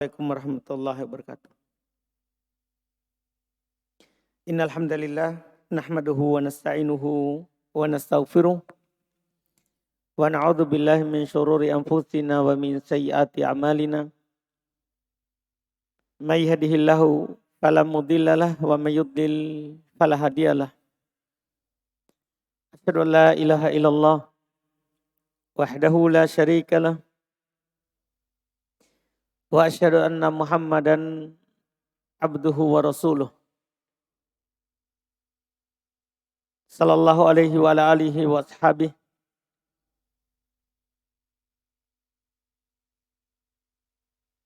Assalamualaikum warahmatullahi wabarakatuh. Innal hamdalillah nahmaduhu wa nasta'inuhu wa nastaghfiruh wa na'udzu billahi min syururi anfusina wa min sayyiati a'malina. May yahdihillahu fala mudhillalah wa may yudlil fala hadiyalah. Asyhadu an la ilaha illallah wahdahu la syarikalah wa asyhadu anna Muhammadan abduhu wa rasuluh. Sallallahu alaihi wa ala alihi wa ashabihi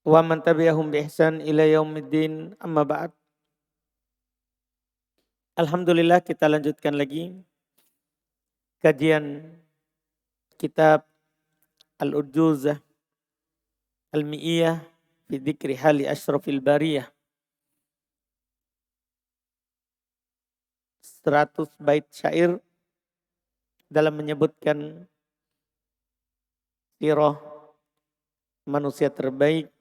wa man tabi'ahum bi ihsan ila yaumiddin, amma ba'd. Alhamdulillah, kita lanjutkan lagi kajian kitab Al-Urjuzah Al-Mi'iyah fi dzikri hali asyrafil bariyah. 100 bait syair dalam menyebutkan sirah manusia terbaik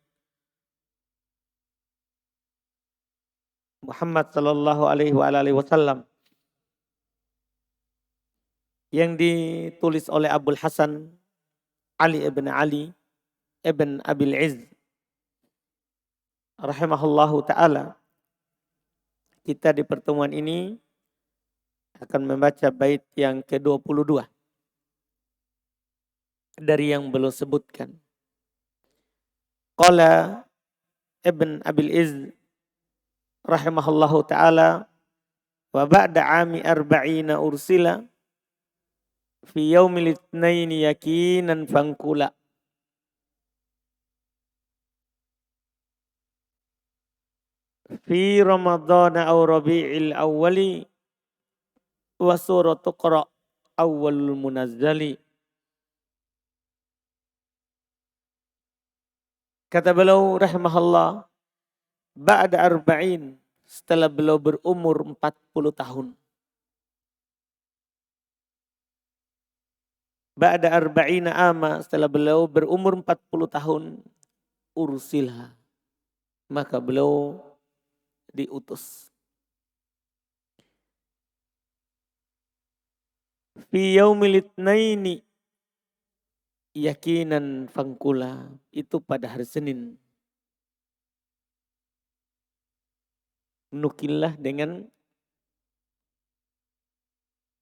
Muhammad sallallahu alaihi wasallam yang ditulis oleh Abul Hasan Ali ibn Abil Izz rahimahullahu ta'ala. Kita di pertemuan ini akan membaca bait yang ke-22 dari yang belum sebutkan. Qala Ibn Abil Izz rahimahullahu ta'ala wa ba'da ami arba'ina ursila fi yaumil itsnaini yakinan fangkula. Fi ramadhana aw rabi'il awwali wa suratu Qra awwalul munazzali. Kata beliau rahimahullah, ba'da arba'in, setelah beliau berumur 40 tahun. Ba'da arba'ina ama, setelah beliau berumur 40 tahun, ursilha, maka beliau diutus. Fi yaumil itsnaini yakinan fangkula, itu pada hari Senin. Nukillah dengan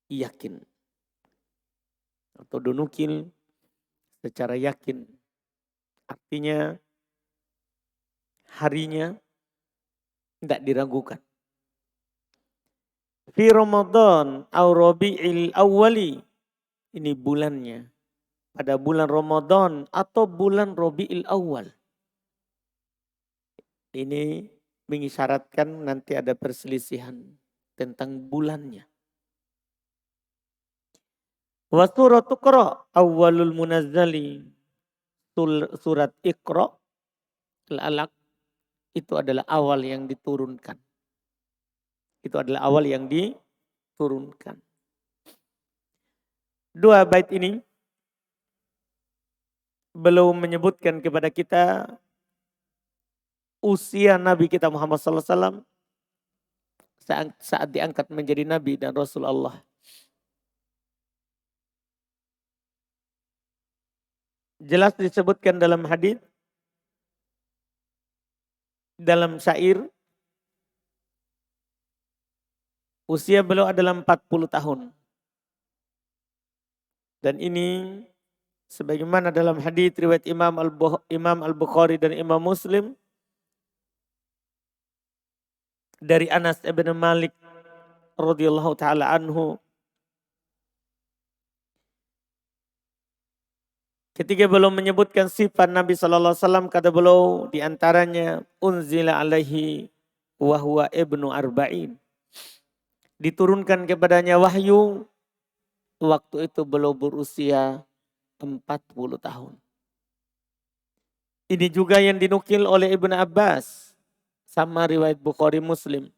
yakin atau dunukil secara yakin, artinya harinya tidak diragukan. Fi Ramadan aw Rabi'il awwali, ini bulannya pada bulan Ramadan atau bulan Rabi'il awal. Ini mengisyaratkan nanti ada perselisihan tentang bulannya. Wa suratu Qra awwalul munazzali, surat Iqra Al-Alaq, itu adalah awal yang diturunkan. Itu adalah awal yang diturunkan. Dua bait ini belum menyebutkan kepada kita usia Nabi kita Muhammad SAW saat diangkat menjadi Nabi dan Rasul Allah. Jelas disebutkan dalam hadis, dalam syair, usia beliau adalah 40 tahun. Dan ini sebagaimana dalam hadis riwayat Imam Al-Bukhari dan Imam Muslim dari Anas ibn Malik radhiyallahu taala anhu, ketika beliau menyebutkan sifat Nabi sallallahu alaihi wasallam, kata beliau di antaranya unzila alaihi wa huwa ibnu arba'in, diturunkan kepadanya wahyu waktu itu beliau berusia 40 tahun. Ini juga yang dinukil oleh Ibnu Abbas, sama riwayat Bukhari Muslim.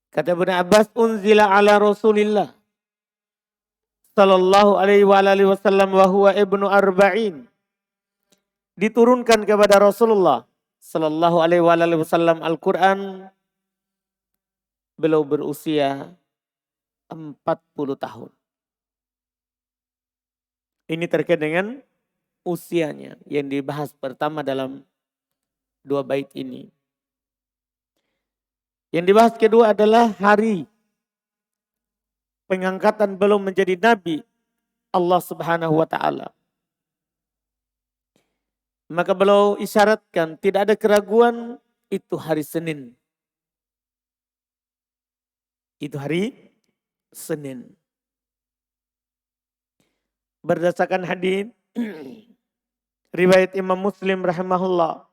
Kata Ibnu Abbas, unzila ala Rasulillah sallallahu alaihi wa alihi wasallam wa huwa ibnu arba'in. diturunkan kepada Rasulullah sallallahu alaihi wasallam Al-Quran, beliau berusia 40 tahun. Ini terkait dengan usianya yang dibahas pertama dalam 2 bait ini. Yang dibahas kedua adalah hari pengangkatan beliau menjadi nabi Allah Subhanahu wa taala. Maka beliau isyaratkan tidak ada keraguan, itu hari Senin. Itu hari Senin. Berdasarkan hadis riwayat Imam Muslim rahimahullah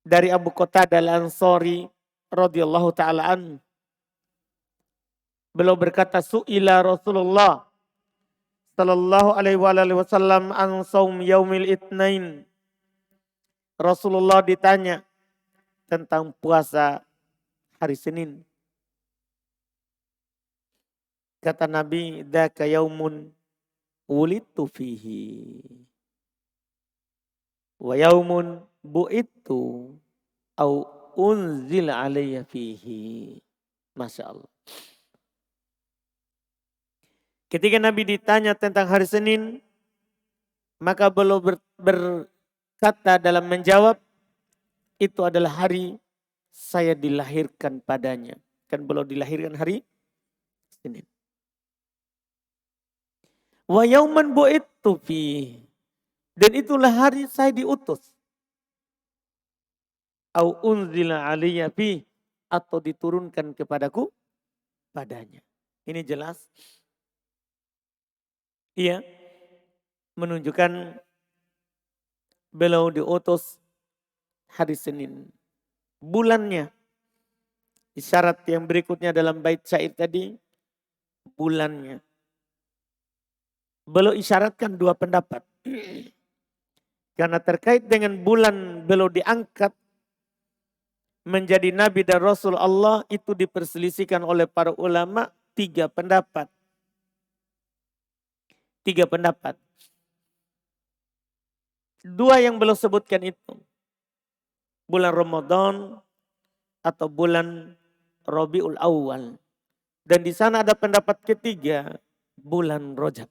dari Abu Qatadah Al-Ansari radhiyallahu taala an, beliau berkata, su'ila Rasulullah sallallahu alaihi wasallam an saum yaumil itsnain. Rasulullah ditanya tentang puasa hari Senin. Kata Nabi, dzaka yaumun wulidtu fihi wa yaumun bu'ittu au unzila alayya fihi. Masya Allah. Ketika Nabi ditanya tentang hari Senin, maka beliau berkata dalam menjawab, itu adalah hari saya dilahirkan padanya. Kan beliau dilahirkan hari Senin. Wa yauman bu'ittu fi, dan itulah hari saya diutus. Au unzila alayya fi, atau diturunkan kepadaku padanya. Ini jelas. Iya, menunjukkan beliau diutus hari Senin. Bulannya, isyarat yang berikutnya dalam bait syair tadi, bulannya. Beliau isyaratkan 2 pendapat. Karena terkait dengan bulan beliau diangkat menjadi Nabi dan Rasul Allah, itu diperselisihkan oleh para ulama 3 pendapat. 3 pendapat. 2 yang beliau sebutkan itu, bulan Ramadan atau bulan Rabiul Awal. Dan di sana ada pendapat ketiga, bulan Rajab.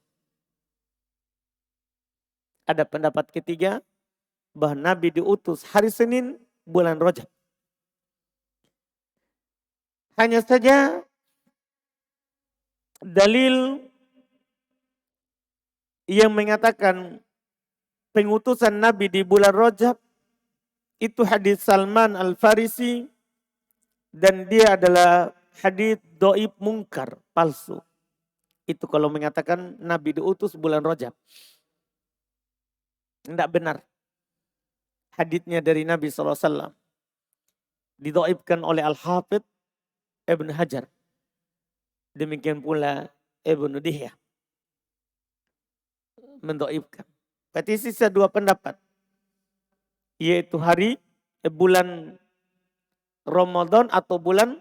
Ada pendapat ketiga bahwa Nabi diutus hari Senin bulan Rajab. Hanya saja dalil yang mengatakan pengutusan Nabi di bulan Rajab itu hadis Salman Al-Farisi, dan dia adalah hadis dhaif mungkar, palsu. Itu kalau mengatakan Nabi diutus bulan Rajab. Tidak benar. Haditsnya dari Nabi SAW. Didhaifkan oleh Al-Hafidh Ibn Hajar. Demikian pula Ibn Dihyah. Mendhaifkan. Berarti sisa 2 pendapat. Yaitu bulan Ramadan atau bulan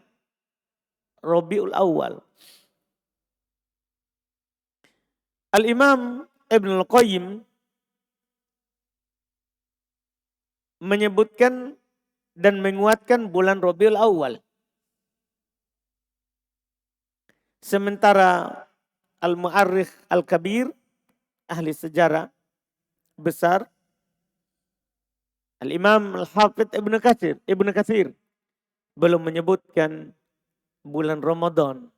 Rabiul Awal. Al-Imam Ibn Al-Qayyim menyebutkan dan menguatkan bulan Rabiul Awal. Sementara Al-Mu'arrikh Al-Kabir, ahli sejarah besar, Al-Imam Al-Hafidh Ibn Katsir belum menyebutkan bulan Ramadan.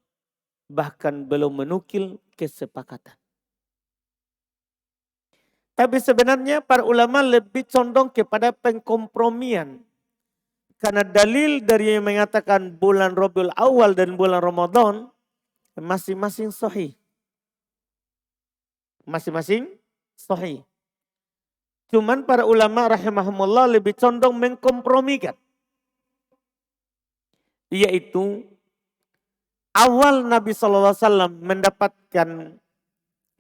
Bahkan belum menukil kesepakatan. Tapi sebenarnya para ulama lebih condong kepada pengkompromian. Karena dalil dari yang mengatakan bulan Rabiul Awal dan bulan Ramadan masing-masing sahih. Masing-masing sahih. Cuman para ulama rahimahumullah lebih condong mengkompromikan. Yaitu awal Nabi SAW mendapatkan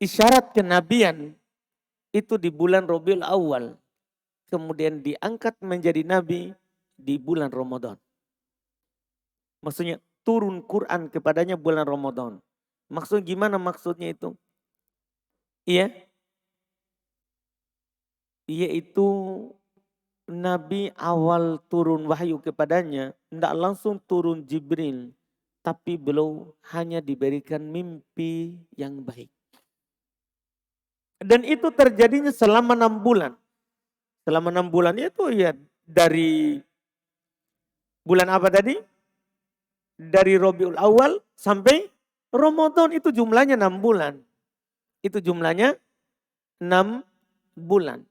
isyarat kenabian itu di bulan Rabiul Awal. Kemudian diangkat menjadi nabi di bulan Ramadan. Maksudnya turun Quran kepadanya bulan Ramadan. Maksudnya gimana maksudnya itu? Iya. yaitu Nabi awal turun wahyu kepadanya, tidak langsung turun Jibril, tapi beliau hanya diberikan mimpi yang baik. Dan itu terjadinya selama 6 bulan. Selama 6 bulan itu ya dari bulan apa tadi? Dari Rabiul Awal sampai Ramadan, itu jumlahnya 6 bulan. Itu jumlahnya 6 bulan.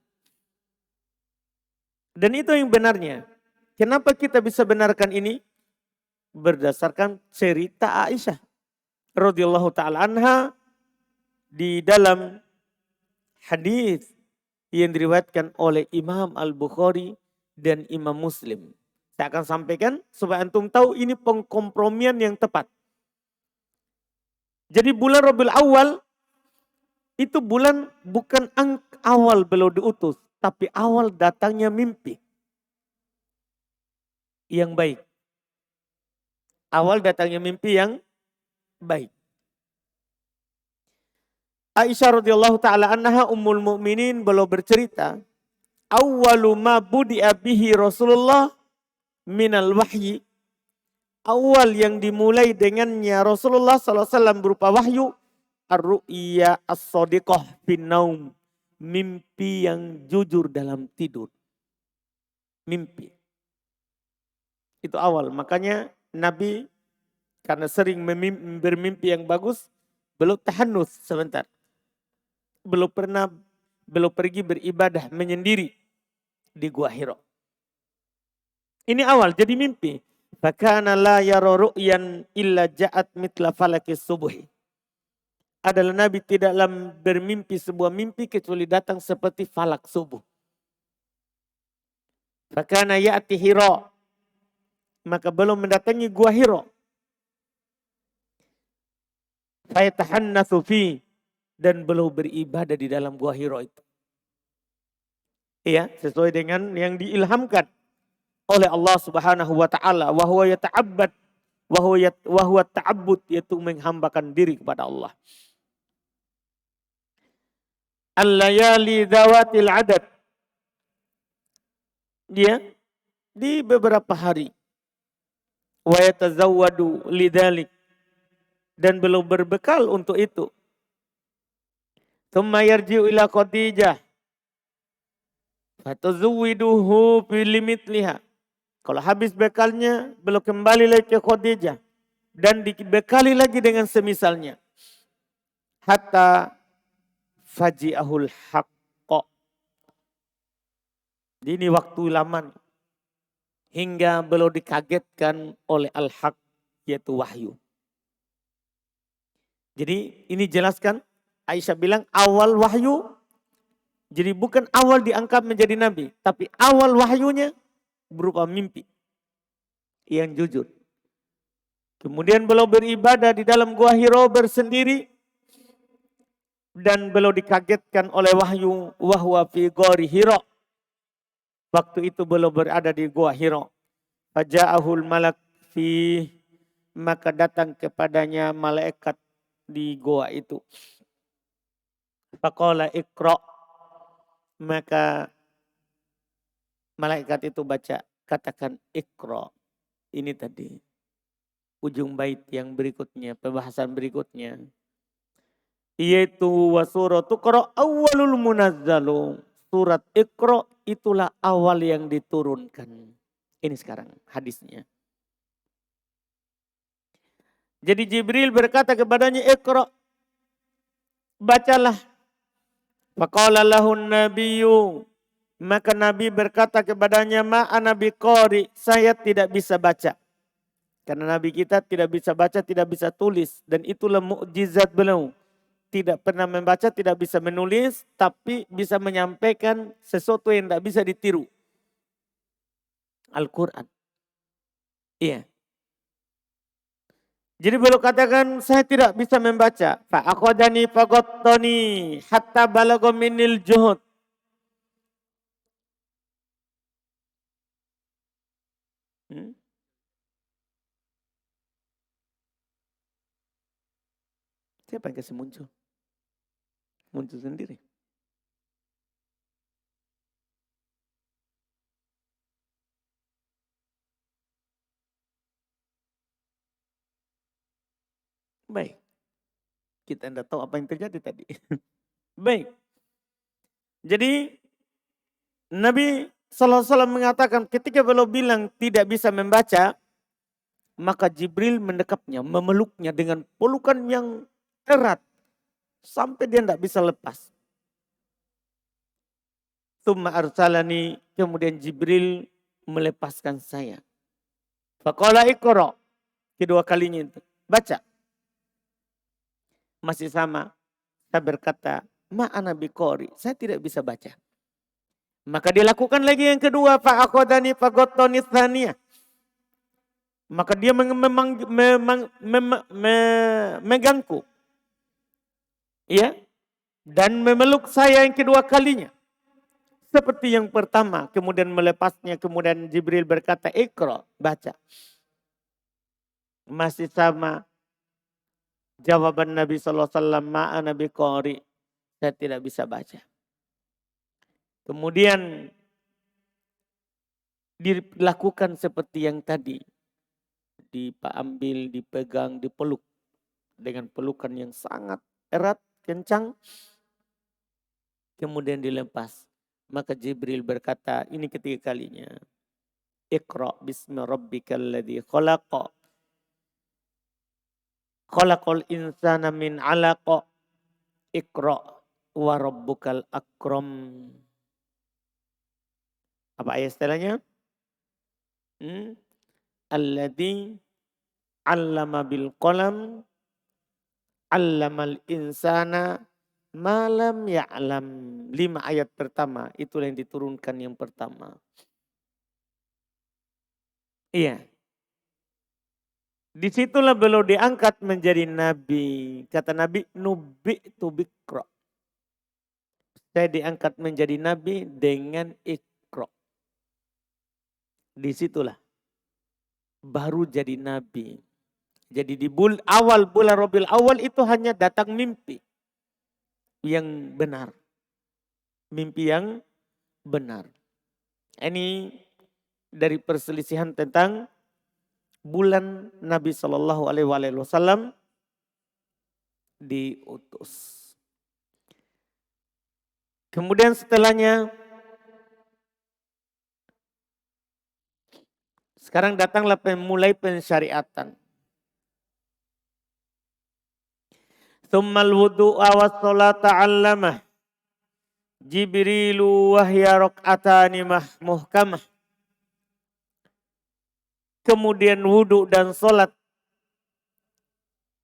Dan itu yang benarnya. Kenapa kita bisa benarkan ini? Berdasarkan cerita Aisyah radhiyallahu taala anha di dalam hadis yang diriwayatkan oleh Imam Al-Bukhari dan Imam Muslim. Saya akan sampaikan supaya antum tahu ini pengkompromian yang tepat. Jadi bulan Rabiul Awal itu bulan bukan awal beliau diutus, tapi awal datangnya mimpi yang baik. Awal datangnya mimpi yang baik. Aisyah radhiyallahu taala anha ummul mukminin beliau bercerita, awwalu ma budi'a bihi Rasulullah minal wahyi. Awal yang dimulai dengannya Rasulullah sallallahu alaihi wasallam berupa wahyu, ar-ru'ya as-shadiqah fin naum. Mimpi yang jujur dalam tidur. Mimpi. Itu awal. Makanya Nabi karena sering bermimpi yang bagus, belum tahannus sebentar. Belum pergi beribadah menyendiri di Gua Hira. Ini awal jadi mimpi. Fakana la yara ru'yan illa ja'at mitla falakis subuhi. Adalah Nabi tidaklah bermimpi sebuah mimpi kecuali datang seperti falak subuh. Fakana ya'ti Hira. Maka belum mendatangi Gua Hira. Fayatahannatsu fi, dan belum beribadah di dalam Gua Hira itu. Iya, sesuai dengan yang diilhamkan oleh Allah Subhanahu wa taala, wa huwa yata'abbad wa huwa ta'abbud, yaitu menghambakan diri kepada Allah. Al-layali dzawatil adad. Dia di beberapa hari. Wa yatazawwadu lidzalik, dan belum berbekal untuk itu. Tsumma yarji'u ila Khadijah fatazawwiduhu fi limitliha. Kalau habis bekalnya, belum kembali lagi ke Khadijah dan dibekali lagi dengan semisalnya. Hatta faji'ahul haqqo. Ini waktu lama hingga belum dikagetkan oleh al-haq, yaitu wahyu. Jadi ini jelaskan, Aisyah bilang awal wahyu, jadi bukan awal diangkat menjadi nabi, tapi awal wahyunya berupa mimpi yang jujur. Kemudian beliau beribadah di dalam Gua Hira bersendiri dan beliau dikagetkan oleh wahyu wahwa fi ghari Hira. Waktu itu beliau berada di Gua Hira. Faja'ahul malak fi, maka datang kepadanya malaikat di gua itu. Faqala iqra, maka malaikat itu baca, katakan iqra. Ini tadi ujung bait yang berikutnya, pembahasan berikutnya. Yaitu wa suratu Iqra awwalul munazzalu. Surat Iqra itulah awal yang diturunkan. Ini sekarang hadisnya. Jadi Jibril berkata kepadanya, Iqra, bacalah. Faqala lahun nabiyyu, maka Nabi berkata kepadanya, ma'ana biqari, saya tidak bisa baca. Karena Nabi kita tidak bisa baca, tidak bisa tulis. Dan itulah mukjizat beliau. Tidak pernah membaca, tidak bisa menulis, tapi bisa menyampaikan sesuatu yang tidak bisa ditiru. Al-Quran. Iya. Jadi beliau katakan, saya tidak bisa membaca. Fa'aqadani faqattani hatta balagha minil juhud. Siapa yang kasih muncul? Muncul sendiri. Baik. Kita tidak tahu apa yang terjadi tadi. Baik. Jadi Nabi SAW mengatakan ketika beliau bilang tidak bisa membaca, maka Jibril mendekapnya, memeluknya dengan pelukan yang erat. Sampai dia tidak bisa lepas. Tsumma arsalani, kemudian Jibril melepaskan saya. Faqala iqra, kedua kalinya itu, baca. Masih sama, saya berkata, ma ana biqori, saya tidak bisa baca. Maka dilakukan lagi yang kedua, fa'aqadani faqattani tsaniyah. Maka dia memegangku. Ya, dan memeluk saya yang kedua kalinya. Seperti yang pertama, kemudian melepasnya, kemudian Jibril berkata, Iqra, baca. Masih sama jawaban Nabi SAW, ma'ana biqari, saya tidak bisa baca. Kemudian dilakukan seperti yang tadi. Diambil, dipegang, dipeluk. Dengan pelukan yang sangat erat, kencang. Kemudian dilepas. Maka Jibril berkata, ini ketiga kalinya. Iqra bismi rabbikal ladzi khalaqa. Khalaqal insana min 'alaqa. Iqra wa rabbukal akram. Apa ayat setelahnya? Alladzi 'allama bil qalam. 'Allamal insana malam ya'lam. 5 ayat pertama, itulah yang diturunkan yang pertama. Iya. Disitulah beliau diangkat menjadi nabi. Kata Nabi, nubi'tu biqra. Saya diangkat menjadi nabi dengan iqra. Disitulah baru jadi nabi. Jadi di awal bulan Rabiul Awal itu hanya datang mimpi yang benar. Mimpi yang benar. Ini dari perselisihan tentang bulan Nabi Shallallahu Alaihi Wasallam diutus. Kemudian setelahnya, sekarang datanglah mulai pensyariatan. Tsummal wudu'a was salata 'allamah Jibrilu wa hiya rak'atani muhkamah. Kemudian wudu dan salat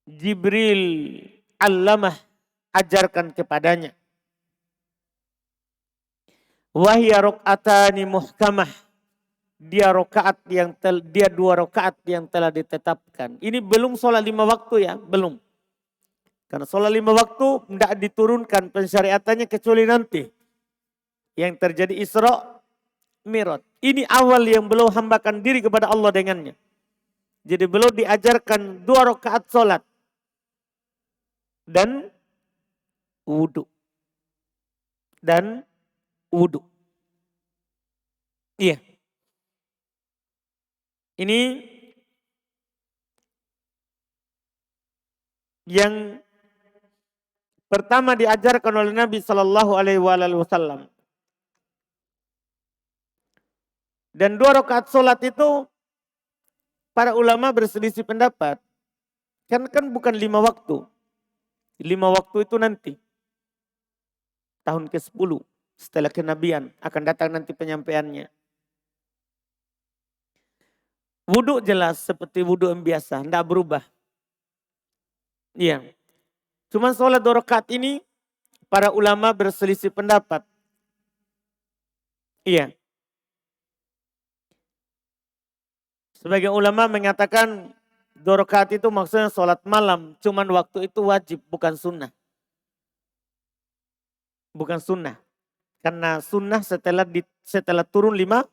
Jibril allamah, ajarkan kepadanya. Wa hiya rak'atani muhkamah. Dia dua rakaat yang telah ditetapkan. Ini belum sholat 5 waktu ya, belum. Karena sholat 5 waktu tidak diturunkan pensyariatannya kecuali nanti. Yang terjadi Isra Mi'raj. Ini awal yang beliau hambakan diri kepada Allah dengannya. Jadi beliau diajarkan 2 rakaat sholat. Dan wudu. Dan wudu. Iya. Ini yang pertama diajarkan oleh Nabi Shallallahu Alaihi Wasallam. Dan 2 rakaat sholat itu para ulama berselisih pendapat. Kan bukan 5 waktu. 5 waktu itu nanti. Tahun ke-10 setelah kenabian akan datang nanti penyampaiannya. Wudhu jelas seperti wudhu yang biasa, tidak berubah. Iya. Cuma sholat 2 rakaat ini para ulama berselisih pendapat. Iya. Sebagian ulama mengatakan 2 rakaat itu maksudnya sholat malam. Cuman waktu itu wajib, bukan sunnah. Bukan sunnah. Karena sunnah setelah turun 5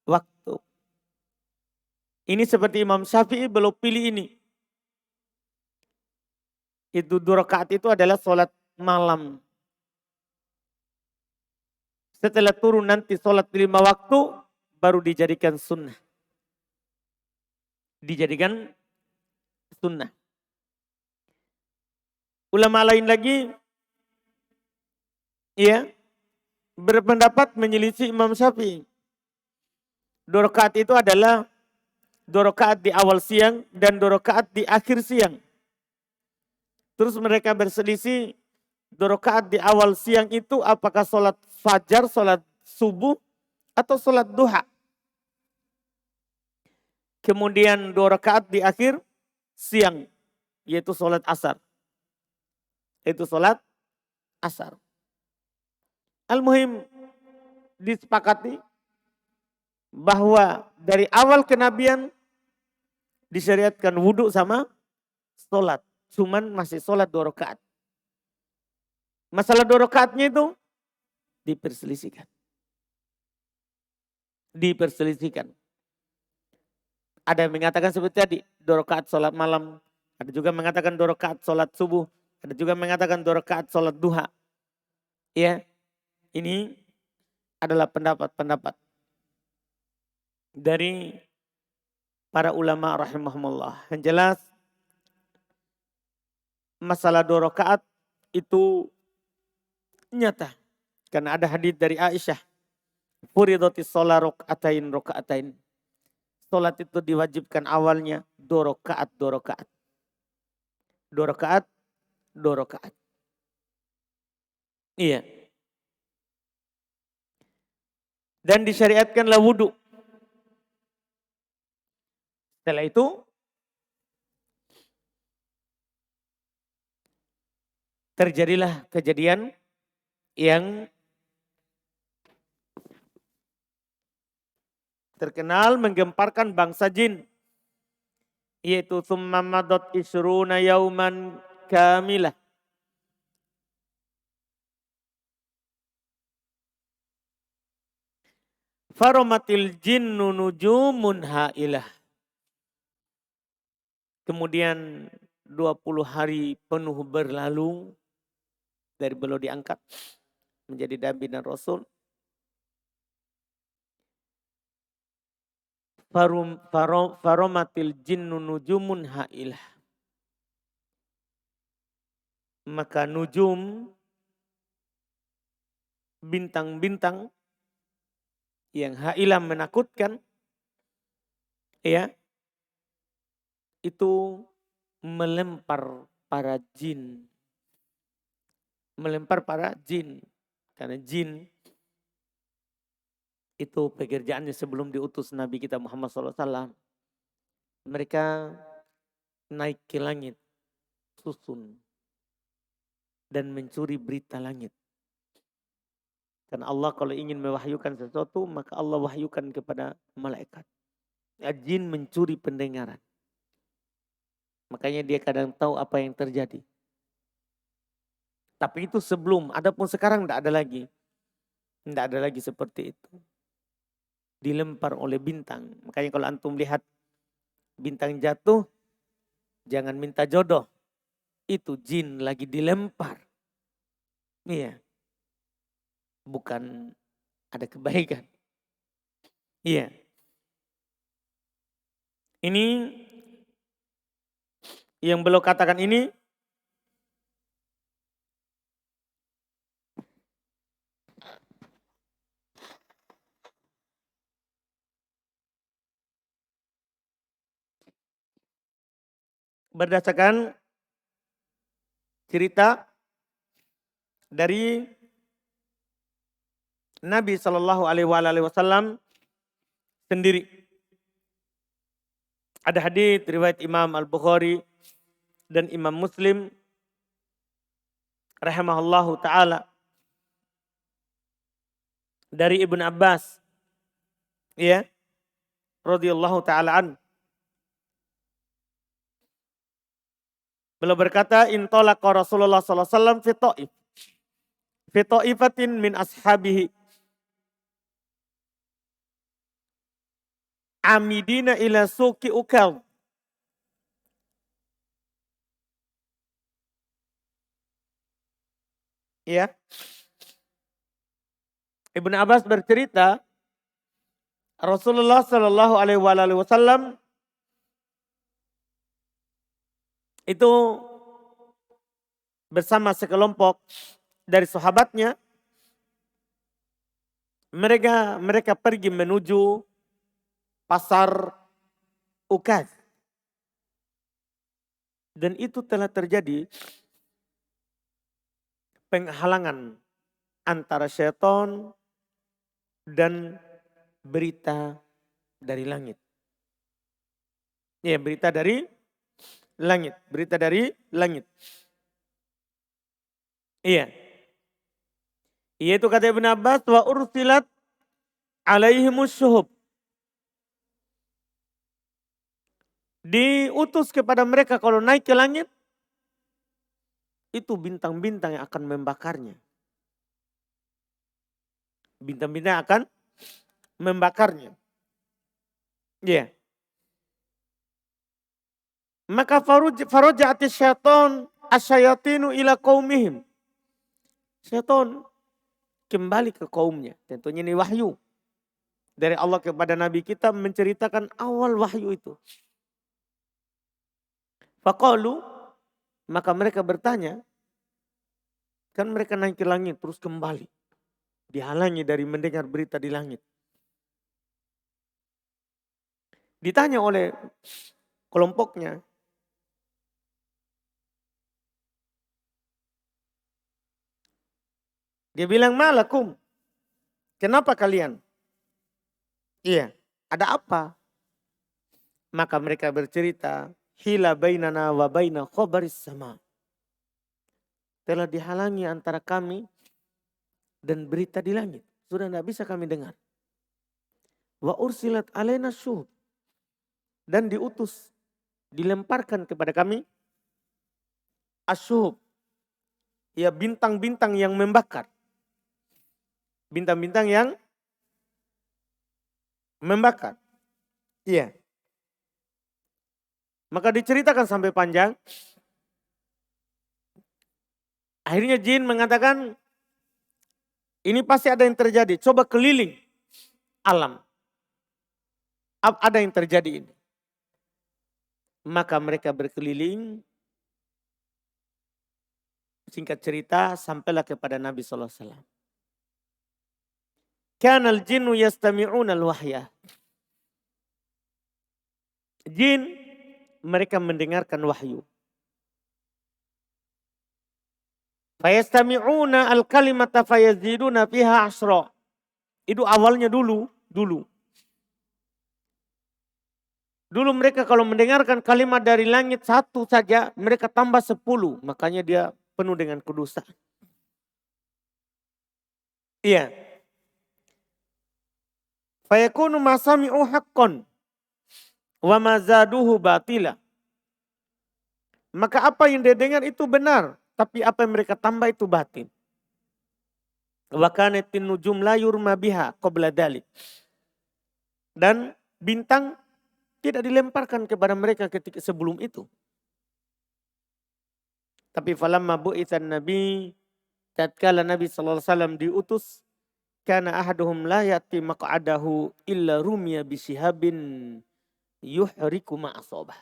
waktu. Ini seperti Imam Syafi'i belum pilih ini. Itu 2 rakaat itu adalah sholat malam. Setelah turun nanti sholat 5 waktu baru dijadikan sunnah. Dijadikan sunnah. Ulama lain lagi ya berpendapat menyelisih Imam Syafi'i. 2 rakaat itu adalah 2 rakaat di awal siang dan 2 rakaat di akhir siang. Terus mereka berselisih 2 rakaat di awal siang itu apakah sholat fajar, sholat subuh, atau sholat duha. Kemudian 2 rakaat di akhir siang, yaitu sholat asar. Itu sholat asar. Al-muhim disepakati bahwa dari awal kenabian disyariatkan wudhu sama sholat. Cuman masih sholat 2 rakaat. Masalah 2 rakaatnya itu diperselisihkan. Ada yang mengatakan seperti tadi, 2 rakaat sholat malam. Ada juga mengatakan 2 rakaat sholat subuh. Ada juga mengatakan 2 rakaat sholat duha. Ya, ini adalah pendapat-pendapat dari para ulama rahimahumullah. Yang jelas, masalah 2 rakaat itu nyata. Karena ada hadis dari Aisyah. Furidatis sholat rakaatain. Sholat itu diwajibkan awalnya 2 rakaat. 2 rakaat. Iya. Dan disyariatkanlah wudhu. Setelah itu terjadilah kejadian yang terkenal menggemparkan bangsa jin. Yaitu summa madat isruna yauman kamilah. Faromatil jinnu nujumun hailah. Kemudian 20 hari penuh berlalu dari beliau diangkat menjadi nabi dan rasul. Faromatil jinnu nujumun hailah. Maka nujum, bintang-bintang yang hailah menakutkan, ya, itu melempar para jin. Karena jin itu pekerjaannya sebelum diutus Nabi kita Muhammad SAW. Mereka naik ke langit, susun, dan mencuri berita langit. Karena Allah kalau ingin mewahyukan sesuatu, maka Allah wahyukan kepada malaikat. Jin mencuri pendengaran. Makanya dia kadang tahu apa yang terjadi. Tapi itu sebelum, adapun sekarang tidak ada lagi. Tidak ada lagi seperti itu. Dilempar oleh bintang. Makanya kalau antum lihat bintang jatuh, jangan minta jodoh. Itu jin lagi dilempar. Iya. Bukan ada kebaikan. Iya. Ini yang beliau katakan ini berdasarkan cerita dari Nabi Shallallahu Alaihi Wasallam sendiri. Ada hadis riwayat Imam Al-Bukhari dan Imam Muslim rahimahullahu taala dari Ibnu Abbas, ya, radhiyallahu taala an. Beliau berkata, intolaqa Rasulullah sallallahu alaihi wasallam fi ta'ifatin min ashabihi amidina ila suqi Ukal. Ya. Ibnu Abbas bercerita Rasulullah Shallallahu Alaihi Wasallam itu bersama sekelompok dari sahabatnya. Mereka pergi menuju pasar Ukaz. Dan itu telah terjadi penghalangan antara syaitan dan berita dari langit. Ya, berita dari langit. Berita dari langit. Iya. Yaitu kata Ibn Abbas, wa ursilat alaihimus syuhub. Diutus kepada mereka kalau naik ke langit, itu bintang-bintang yang akan membakarnya. Bintang-bintang akan membakarnya. Iya. Maka faraja'ati syaitan asyayatinu ila qaumihim. Syaitan kembali ke kaumnya. Tentunya ini wahyu dari Allah kepada Nabi kita menceritakan awal wahyu itu. Faqalu, maka mereka bertanya, kan mereka naik ke langit terus kembali. Dihalangi dari mendengar berita di langit. Ditanya oleh kelompoknya, dia bilang, malakum, kenapa kalian? Iya, ada apa? Maka mereka bercerita, hila bainana wa baina khabaris sama. Telah dihalangi antara kami dan berita di langit. Sudah tidak bisa kami dengar. Wa ursilat alaina syuhub. Dan diutus, dilemparkan kepada kami asyuhub. Ya, bintang-bintang yang membakar. Bintang-bintang yang membakar. Iya. Maka diceritakan sampai panjang. Akhirnya jin mengatakan, ini pasti ada yang terjadi. Coba keliling alam. Ada yang terjadi ini. Maka mereka berkeliling. Singkat cerita, sampailah kepada Nabi SAW. Kanal jinnu yastami'una al-wahya. Jin, mereka mendengarkan wahyu. Fayastami'una al-kalimata fayaziduna fiha asra. Itu awalnya dulu. Dulu mereka kalau mendengarkan kalimat dari langit satu saja, mereka tambah 10. Makanya dia penuh dengan kedustaan. Iya. Fayakunu masami'u haqqan wa mazaduhu batila. Maka apa yang dia dengar itu benar, tapi apa yang mereka tambah itu batin. Wa kanatin nujum la yurma biha qabla dalik. Dan bintang tidak dilemparkan kepada mereka ketika sebelum itu. Tapi falamma bu'itsan nabi, tatkala Nabi sallallahu alaihi wasallam diutus, kana ahaduhum la yati maq'adahu illa rumiya bisihabin yuhriku ma'asabah.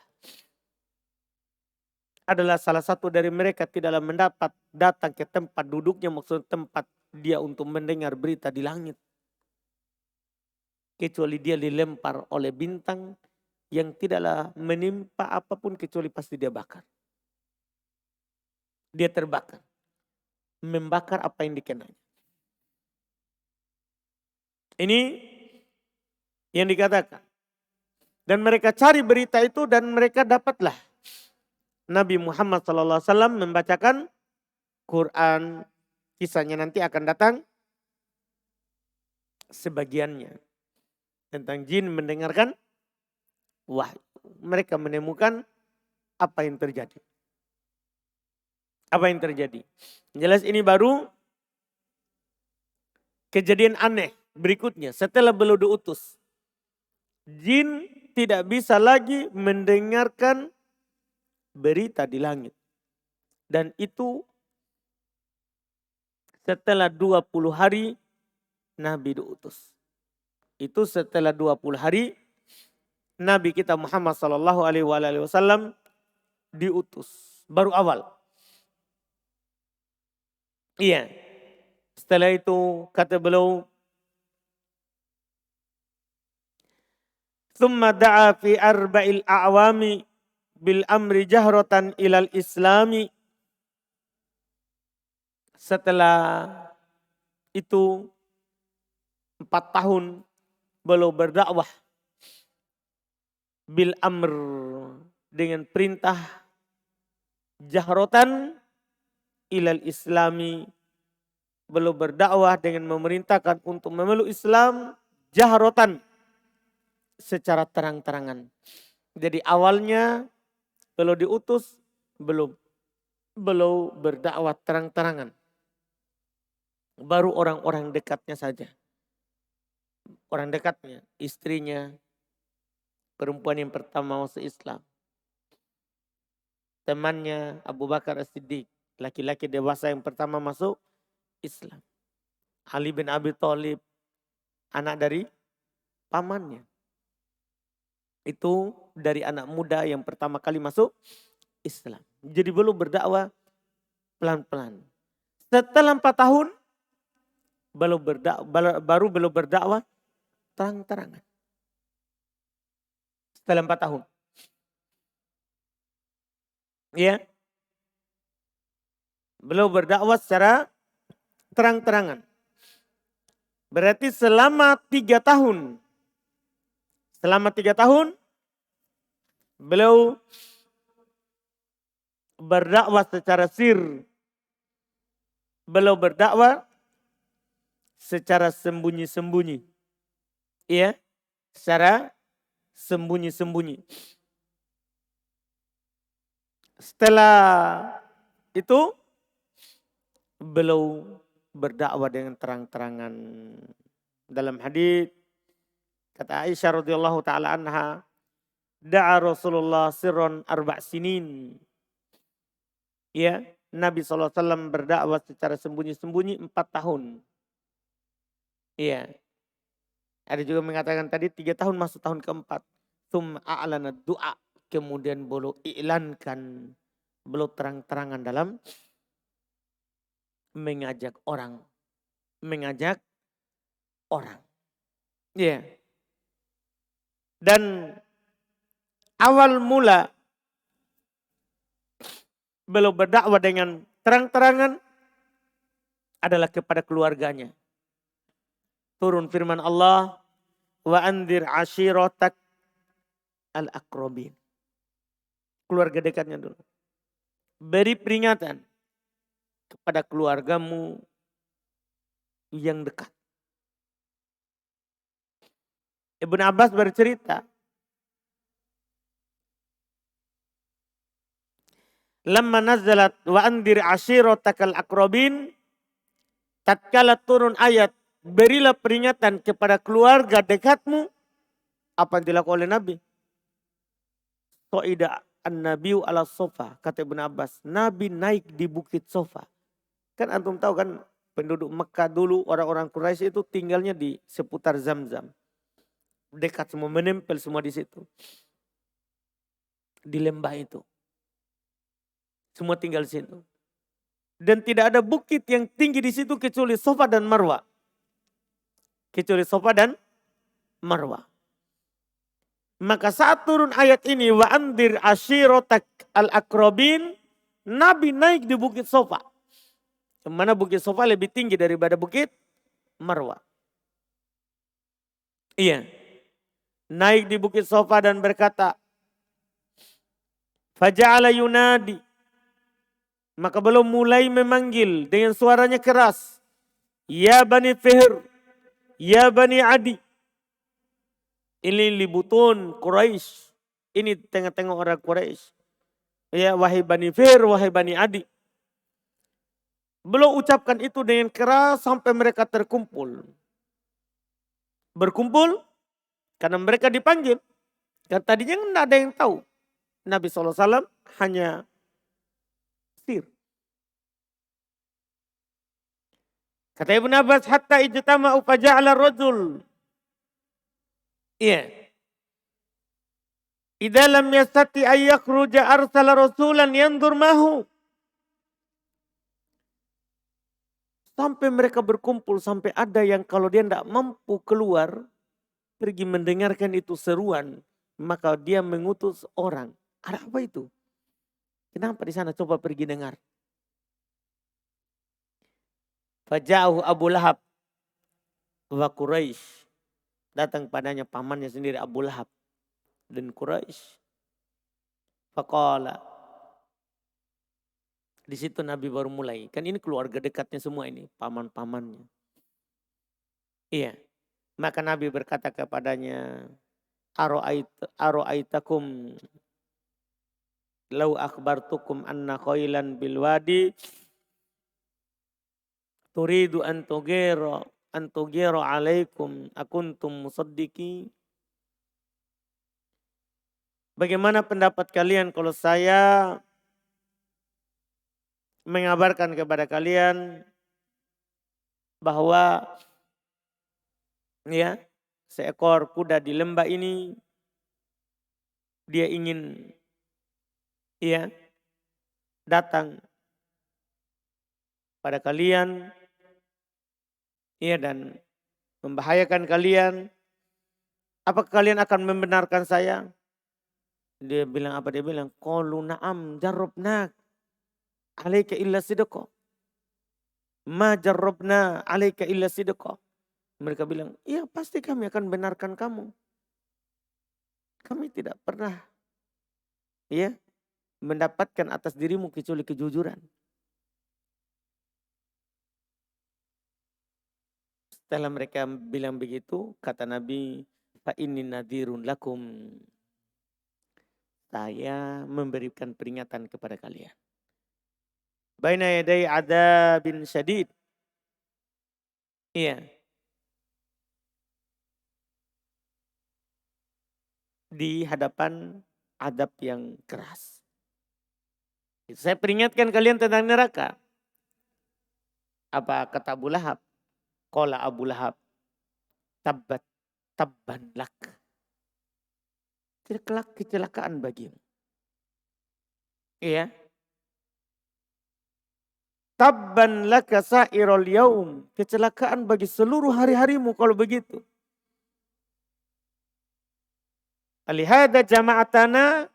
Adalah salah satu dari mereka tidaklah mendapat datang ke tempat duduknya, maksud tempat dia untuk mendengar berita di langit. Kecuali dia dilempar oleh bintang yang tidaklah menimpa apapun kecuali pasti dia bakar. Dia terbakar. Membakar apa yang dikenanya. Ini yang dikatakan. Dan mereka cari berita itu dan mereka dapatlah. Nabi Muhammad SAW membacakan Quran. Kisahnya nanti akan datang sebagiannya. Tentang jin mendengarkan wahyu. Mereka menemukan apa yang terjadi. Apa yang terjadi. Jelas ini baru kejadian aneh berikutnya. Setelah beliau diutus. Jin tidak bisa lagi mendengarkan berita di langit. Dan itu setelah 20 hari Nabi diutus. Itu setelah 20 hari Nabi kita Muhammad SAW diutus. Baru awal. Iya. Setelah itu kata beliau, "Tsumma da'a fi arba'il a'wami bil amri jahratan ilal islami." Setelah itu 4 tahun beliau berdakwah bil amr, dengan perintah, jahratan ilal islami, beliau berdakwah dengan memerintahkan untuk memeluk Islam, jahratan, secara terang-terangan. Jadi awalnya beliau diutus, beliau berdakwah terang-terangan. Baru orang-orang dekatnya saja. Orang dekatnya, istrinya, perempuan yang pertama masuk Islam. Temannya Abu Bakar As-Siddiq, laki-laki dewasa yang pertama masuk Islam. Ali bin Abi Thalib, anak dari pamannya. Itu dari anak muda yang pertama kali masuk Islam. Jadi belum berdakwah pelan-pelan. Setelah 4 tahun baru belum berdakwah terang-terangan. Setelah 4 tahun. Ya. Belum berdakwah secara terang-terangan. Berarti selama 3 tahun. Selama 3 tahun beliau berdakwah secara sir. Beliau berdakwah secara sembunyi-sembunyi. Iya, secara sembunyi-sembunyi. Setelah itu beliau berdakwah dengan terang-terangan. Dalam hadis kata Aisyah radhiyallahu taala anha, da'a Rasulullah sirron 4 sinin. Ya, Nabi SAW berdakwah secara sembunyi-sembunyi 4 tahun. Iya. Ada juga mengatakan tadi 3 tahun masuk tahun keempat. Tsumma a'lana du'a. Kemudian beliau iklankan, beliau terang-terangan dalam mengajak orang. Mengajak orang. Iya. Dan awal mula beliau berdakwah dengan terang-terangan adalah kepada keluarganya. Turun firman Allah, wa anzir ashiratak al-aqrabin. Keluarga dekatnya dulu. Beri peringatan kepada keluargamu yang dekat. Ibnu Abbas bercerita, lamma nazalat wa anzir ashiratak al-aqrabin, tatkala turun ayat berilah peringatan kepada keluarga dekatmu, apa yang dilakukan oleh Nabi? So'ida an-nabiyu ala sofa, kata Ibn Abbas. Nabi naik di bukit Sofa. Kan antum tahu kan penduduk Mekah dulu, orang-orang Quraisy itu tinggalnya di seputar Zamzam. Dekat semua, menempel semua di situ. Di lembah itu. Semua tinggal di situ. Dan tidak ada bukit yang tinggi di situ kecuali Sofa dan Marwa. Kecuali Sofa dan Marwa. Maka saat turun ayat ini, wa andir ashiratak al-aqrabin, Nabi naik di bukit Sofa. Yang mana bukit Sofa lebih tinggi daripada bukit Marwa. Iya. Naik di bukit Sofa dan berkata, faja'ala yunadi. Maka belum mulai memanggil dengan suaranya keras. Ya Bani Fihr, ya Bani Adi. Ini libutun Quraisy. Ini tengah-tengah orang Quraisy. Ya wahai Bani Fihr, wahai Bani Adi. Belum ucapkan itu dengan keras sampai mereka terkumpul. Berkumpul karena mereka dipanggil. Dan tadinya tidak ada yang tahu. Nabi SAW hanya sir. Kata Ibn Abbas, hatta ijtama'u faja'ala rajul. Iya. Idza lam yastati ay yakhruja arsala rasulan yanzur mahu. Sampai mereka berkumpul, sampai ada yang kalau dia tidak mampu keluar, pergi mendengarkan itu seruan, maka dia mengutus orang. Ada apa itu? Kenapa di sana? Coba pergi dengar. Faja'ahu Abu Lahab wa Quraisy. Datang padanya pamannya sendiri Abu Lahab dan Quraisy. Faqala. Di situ Nabi baru mulai. Kan ini keluarga dekatnya semua ini, paman-pamannya. Iya. Maka Nabi berkata kepadanya, Aro'aitakum lau akhbartukum anna khailan bil wadi turidu antugero alaikum akuntum musaddiki. Bagaimana pendapat kalian kalau saya mengabarkan kepada kalian bahwa ya seekor kuda di lembah ini dia ingin ya datang pada kalian ya dan membahayakan kalian. Apakah kalian akan membenarkan saya? Dia bilang apa? Dia bilang qalu na'am jarrabnak alaika illa sidqa. Ma jarrabna alaika illa sidqa. Mereka bilang, iya pasti kami akan benarkan kamu. Kami tidak pernah ya mendapatkan atas dirimu kecuali kejujuran. Setelah mereka bilang begitu, kata Nabi, fa inni nadhirun lakum. Saya memberikan peringatan kepada kalian. Baina yaday adzabin syadid. Iya. Di hadapan adab yang keras. Saya peringatkan kalian tentang neraka. Apa kata Abu Lahab? Qala Abu Lahab, tabban lak. Kecelakaan bagimu. Iya. Tabban laka sa'irul yaum. Kecelakaan bagi seluruh hari-harimu kalau begitu. Alihada jama'atana.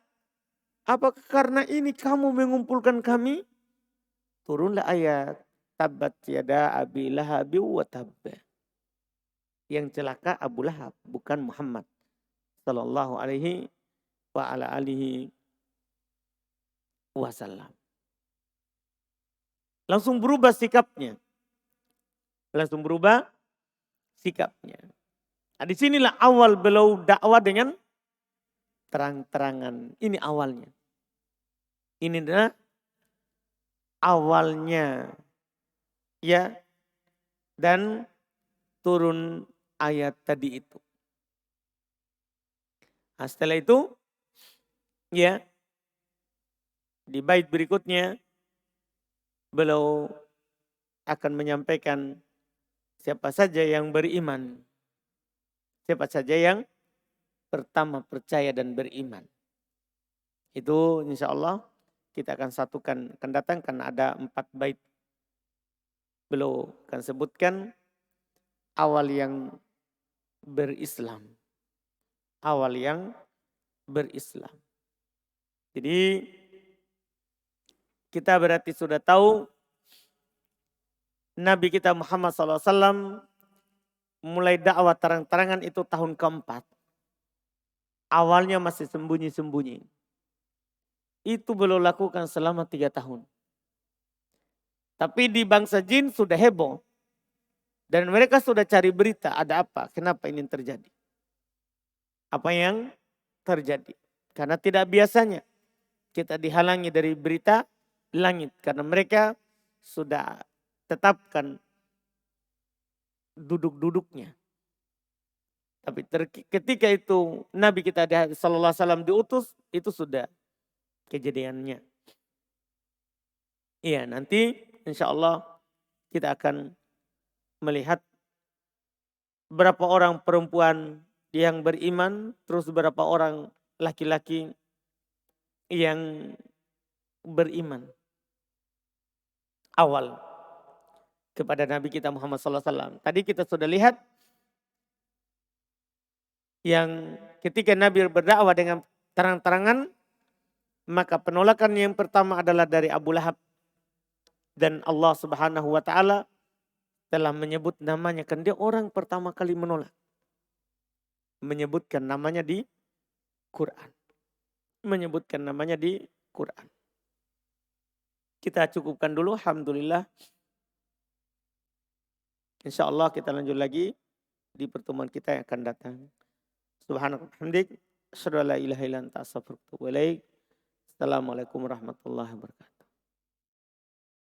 Apakah karena ini kamu mengumpulkan kami? Turunlah ayat. Tabbat yada abi lahabi wa tabba. Yang celaka Abu Lahab. Bukan Muhammad. Sallallahu alaihi wa ala alihi wasallam. Langsung berubah sikapnya. Langsung berubah sikapnya. Nah, disinilah awal beliau dakwah dengan terang-terangan. Ini awalnya. Ini adalah awalnya. Ya. Dan turun ayat tadi itu. Nah, setelah itu. Ya. Di bait berikutnya. Beliau akan menyampaikan siapa saja yang beriman. Siapa saja yang pertama percaya dan beriman. Itu insya Allah kita akan satukan. Akan datangkan ada 4 bait. Beliau akan sebutkan awal yang berislam. Awal yang berislam. Jadi kita berarti sudah tahu Nabi kita Muhammad SAW mulai dakwah terang-terangan itu tahun keempat. Awalnya masih sembunyi-sembunyi. Itu beliau lakukan selama 3 tahun. Tapi di bangsa jin sudah heboh. Dan mereka sudah cari berita ada apa, kenapa ini terjadi. Apa yang terjadi. Karena tidak biasanya kita dihalangi dari berita langit. Karena mereka sudah tetapkan duduk-duduknya. Tapi ketika itu Nabi kita sallallahu alaihi wasallam diutus, itu sudah kejadiannya. Iya, nanti insya Allah kita akan melihat berapa orang perempuan yang beriman, terus berapa orang laki-laki yang beriman. Awal. kepada Nabi kita Muhammad SAW. Tadi kita sudah lihat yang ketika Nabi berdakwah dengan terang-terangan, maka penolakan yang pertama adalah dari Abu Lahab. Dan Allah Subhanahu wa taala telah menyebut namanya, kan dia orang pertama kali menolak. Menyebutkan namanya di Quran. Menyebutkan namanya di Quran. Kita cukupkan dulu, alhamdulillah. Insya Allah kita lanjut lagi di pertemuan kita yang akan datang. Subhanallah, hamdik, asyhadu an la ilaha illa anta, astaghfiruka wa atubu ilaik. Assalamualaikum warahmatullahi wabarakatuh.